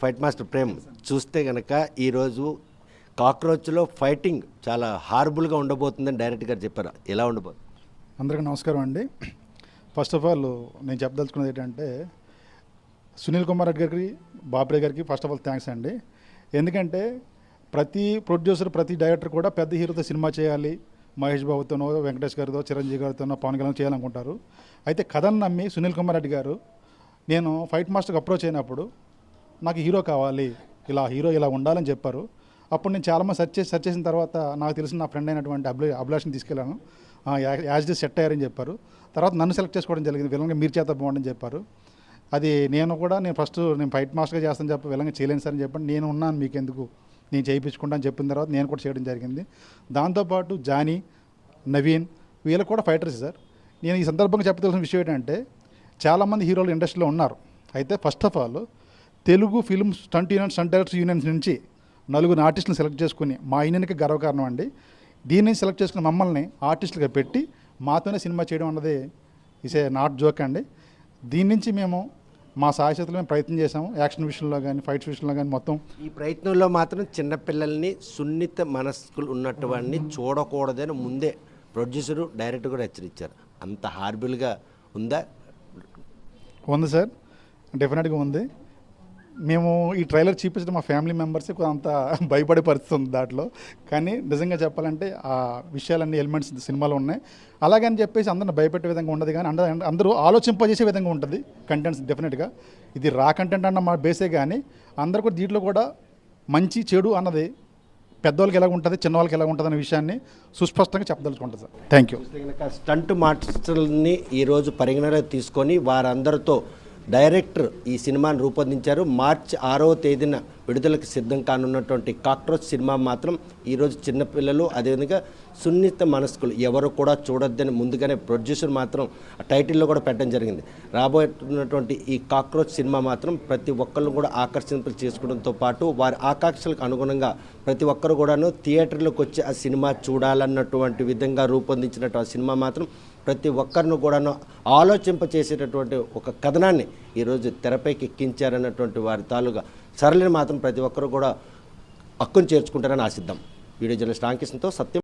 Fight master Prem చూస్తే కనుక ఈరోజు కాక్రోచ్లో ఫైటింగ్ చాలా హార్బుల్గా ఉండబోతుందని డైరెక్ట్ గారు చెప్పారు. ఎలా ఉండబోతుంది? అందరికీ నమస్కారం అండి. ఫస్ట్ ఆఫ్ ఆల్ నేను చెప్పదలుచుకున్నది ఏంటంటే సునీల్ కుమార్ రెడ్డి గారికి, బాబ్రే గారికి ఫస్ట్ ఆఫ్ ఆల్ థ్యాంక్స్ అండి. ఎందుకంటే ప్రతి ప్రొడ్యూసర్, ప్రతి డైరెక్టర్ కూడా పెద్ద హీరోతో సినిమా చేయాలి, మహేష్ బాబుతోనో, వెంకటేష్ గారితో, చిరంజీవి గారితోనో, పవన్ కళ్యాణ్ చేయాలనుకుంటారు. అయితే కథను నమ్మి సునీల్ కుమార్ రెడ్డి గారు నేను ఫైట్ మాస్టర్కి అప్రోచ్ అయినప్పుడు నాకు హీరో కావాలి, హీరో ఇలా ఉండాలని చెప్పారు. అప్పుడు నేను చాలామంది సెర్చ్ చేసిన తర్వాత నాకు తెలిసిన నా ఫ్రెండ్ అయినటువంటి అభిలాష్ని తీసుకెళ్ళాను. యాజ్ డి సెట్ అయ్యారని చెప్పారు. తర్వాత నన్ను సెలెక్ట్ చేసుకోవడం జరిగింది. విలన్గా మీరు చేత బాగుండని చెప్పారు. అది నేను ఫస్ట్ ఫైట్ మాస్టర్గా చేస్తాను చెప్పి విలన్గా చేయలేను సార్ అని చెప్పండి. నేను ఉన్నాను, మీకు ఎందుకు, నేను చేయించుకుంటా అని చెప్పిన తర్వాత నేను కూడా చేయడం జరిగింది. దాంతోపాటు జానీ, నవీన్ వీళ్ళకి కూడా ఫైటర్స్ సార్. నేను ఈ సందర్భంగా చెప్పదలసిన విషయం ఏంటంటే చాలామంది హీరోలు ఇండస్ట్రీలో ఉన్నారు. అయితే first of all Telugu film stunt directors unions నుంచి 4 ఆర్టిస్టులను సెలెక్ట్ చేసుకుని మా యూనియన్కి గర్వకారణం అండి. దీన్ని సెలెక్ట్ చేసుకుని మమ్మల్ని ఆర్టిస్టులుగా పెట్టి మాతోనే సినిమా చేయడం అన్నది ఇస్ ఏ నాట్ జోక్ అండి. దీని నుంచి మేము మా సాయశక్తులు మేము ప్రయత్నం చేసాము. యాక్షన్ విషయంలో కానీ, ఫైట్స్ విషయంలో కానీ మొత్తం. ఈ ప్రయత్నంలో మాత్రం చిన్నపిల్లల్ని, సున్నిత మనస్కులు ఉన్నటువంటి చూడకూడదని ముందే ప్రొడ్యూసరు, డైరెక్టర్ కూడా హెచ్చరించారు. అంత హార్బుల్గా ఉందా? ఉంది సార్, డెఫినెట్గా ఉంది. మేము ఈ ట్రైలర్ చూపించడం మా ఫ్యామిలీ మెంబర్స్ అంత భయపడే పరిస్థితి ఉంది దాంట్లో. కానీ నిజంగా చెప్పాలంటే ఆ విషయాలన్నీ ఎలిమెంట్స్ సినిమాలో ఉన్నాయి. అలాగని చెప్పేసి అందరిని భయపెట్టే విధంగా ఉండదు, కానీ అందరూ ఆలోచింపజేసే విధంగా ఉంటుంది కంటెంట్స్. డెఫినెట్గా ఇది రా కంటెంట్ అన్న మా బేసే, కానీ అందరు కూడా దీంట్లో కూడా మంచి చెడు అన్నది పెద్దవాళ్ళకి ఎలా ఉంటుంది, చిన్నవాళ్ళకి ఎలా ఉంటుంది అనే విషయాన్ని సుస్పష్టంగా చెప్పదలుచుకుంటుంది సార్. Thank you. స్టంట్ మాస్టర్ని ఈరోజు పరిగణలోకి తీసుకొని వారందరితో డైరెక్టర్ ఈ సినిమాను రూపొందించారు. మార్చి 6వ తేదీన విడుదలకు సిద్ధం కానున్నటువంటి కాక్రోచ్ సినిమా మాత్రం ఈరోజు చిన్నపిల్లలు, అదేవిధంగా సున్నిత మనస్కులు ఎవరు కూడా చూడొద్దని ముందుగానే ప్రొడ్యూసర్ మాత్రం టైటిల్లో కూడా పెట్టడం జరిగింది. రాబోతున్నటువంటి ఈ కాక్రోచ్ సినిమా మాత్రం ప్రతి ఒక్కళ్ళు కూడా ఆకర్షింప చేసుకోవడంతో పాటు వారి ఆకాంక్షలకు అనుగుణంగా ప్రతి ఒక్కరు కూడాను థియేటర్లోకి వచ్చి ఆ సినిమా చూడాలన్నటువంటి విధంగా రూపొందించినటువంటి సినిమా మాత్రం ప్రతి ఒక్కరిని కూడాను ఆలోచింపచేసేటటువంటి ఒక కథనాన్ని ఈరోజు తెరపైకి ఎక్కించారన్నటువంటి వారి తాలూగా సరళిని మాత్రం ప్రతి ఒక్కరు కూడా హక్కును చేర్చుకుంటారని ఆశిద్దాం. వీడియో జర్నలిస్ట్ రామకృష్ణతో సత్యం.